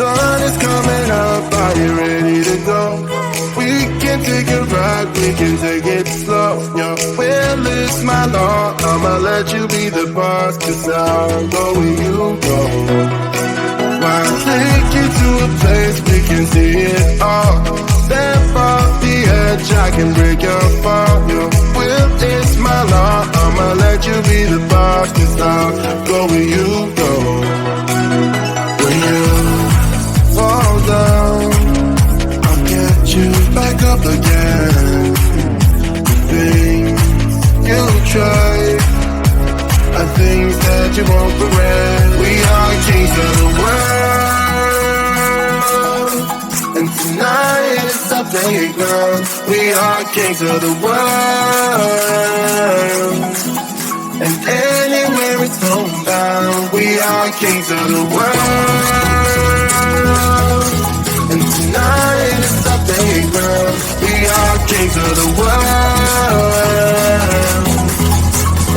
sun is coming up, are you ready to go? We can take a ride, we can take it slow. Your will is my law, I'ma let you be the boss, 'cause I'll go where you go. I'll take you to a place we can see it all. Step off the edge, I can break your fall. Your will is my law, I'ma let you be the boss, 'cause I'll go where you go. When you fall down, I'll get you back up again. The things you try are things that you won't regret. We are kings of the world, and tonight is our playground. We are kings of the world, and anywhere it's homebound. We are kings of the world, and tonight is our playground. We are kings of the world,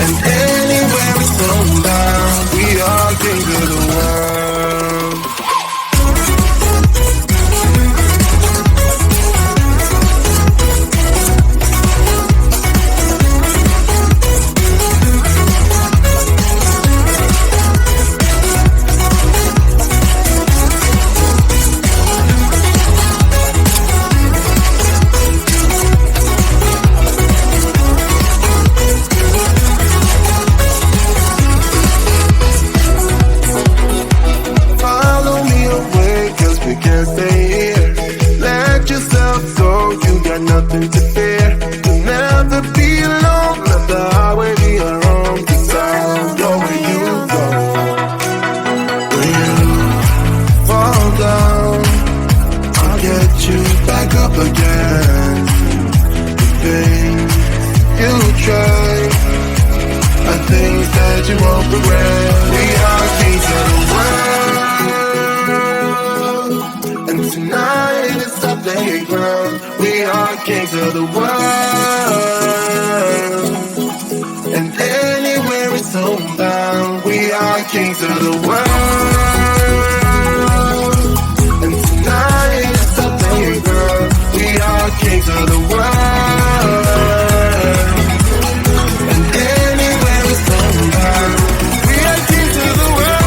and anywhere it's homebound. We are kings of the world. Nothing to fear. You'll never be alone. Let the highway be your home. 'Cause I'll go where you go. When you fall down, I'll get you back up again. The things you try are things that you won't regret. We are kings of the world, and tonight is our playground. We are kings of the world, and anywhere it's homebound. We are kings of the world, and tonight is our playground. We are kings of the world, and anywhere it's homebound. We are kings of the world.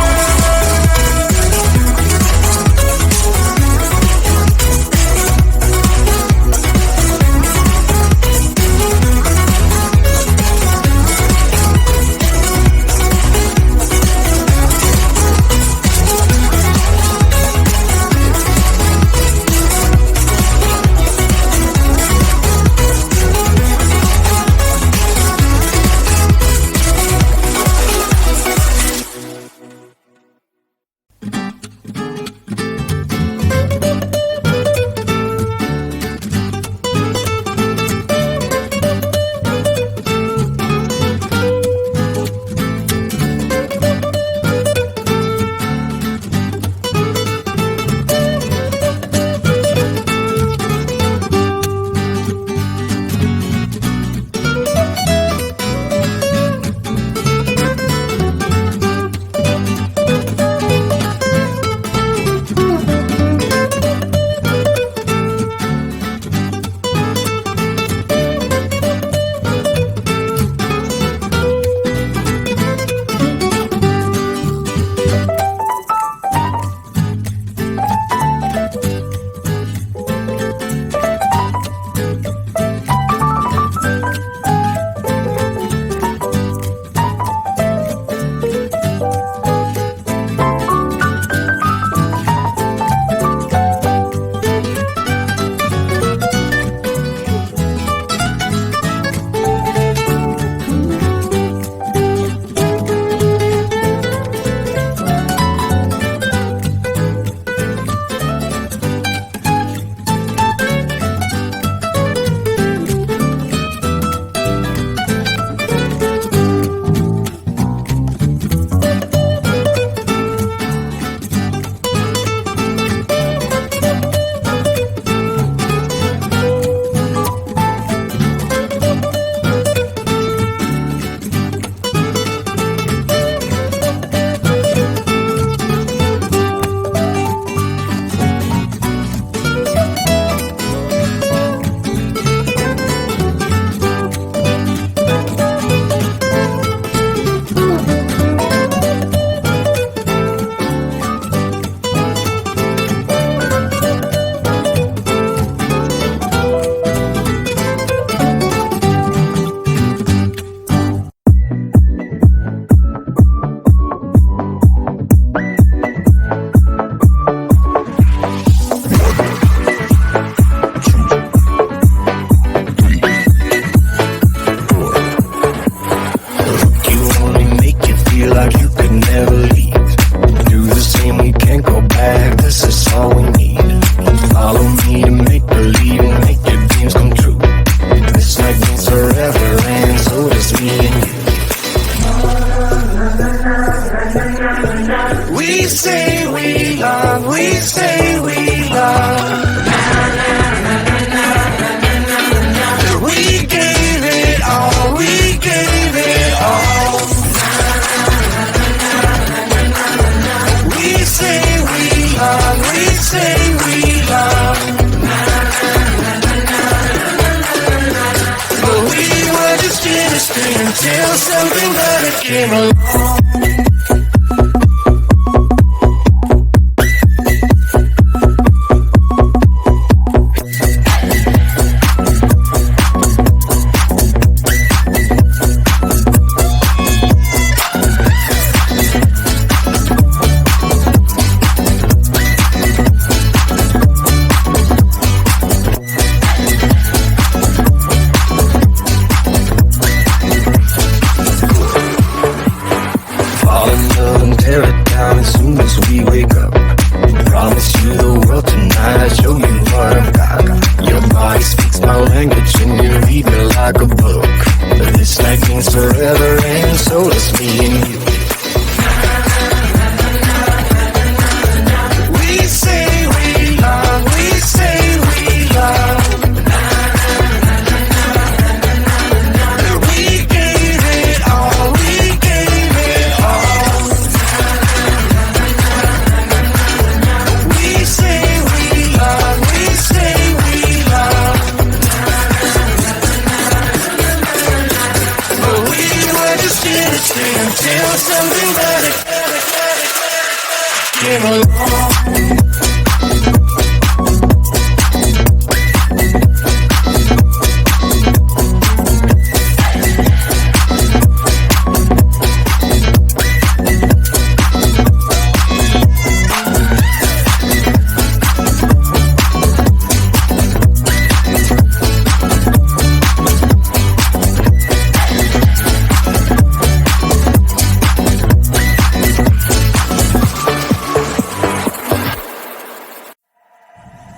stay until something better came along.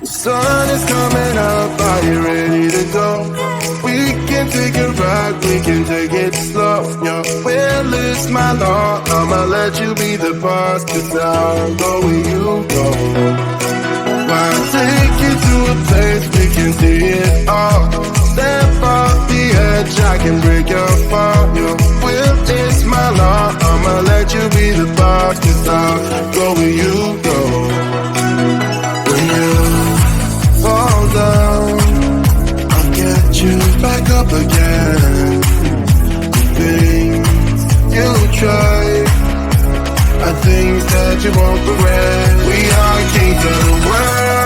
Sun is coming up, are you ready to go? We can take a ride, we can take it slow. Yo, well, it's my law, I'ma let you be the boss, 'cause I'll go where you go. I'll take you to a place we can see it all. Step off the edge, I can break your fall. Yo, well, it's my law, I'ma let you be the boss, 'cause I'll go where you go. When you fall down, I'll get you back up again. Things you try are things that you won't regret. We are kings of the world,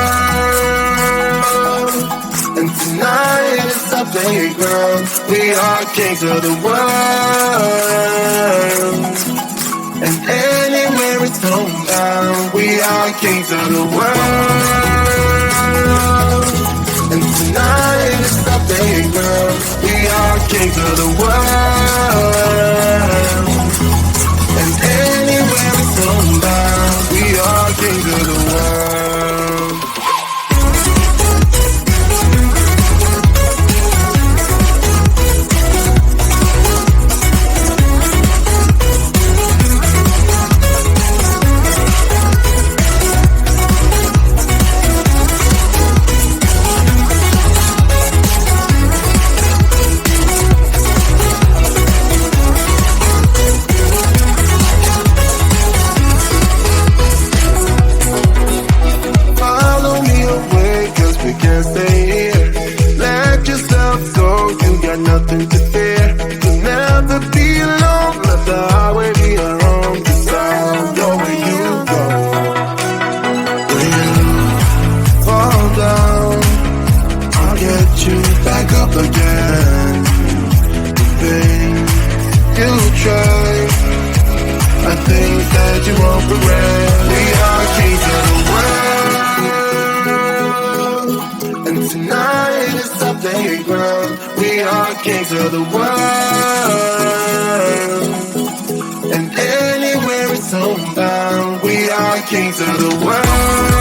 and tonight is our playground. We are kings of the world, and anywhere it's homebound. We are kings of the world, and tonight is our playground. We are kings of the world, and anywhere it's homebound. We are kings of the world. Nothing to fear. You'll never be alone. Let the highway be your home. 'Cause I'll go where you go. When you fall down, I'll get you back up again. The things you try are things that you won't regret. We are kings of the world, and tonight is our playground. We are kings of the world, and anywhere it's homebound. We are kings of the world.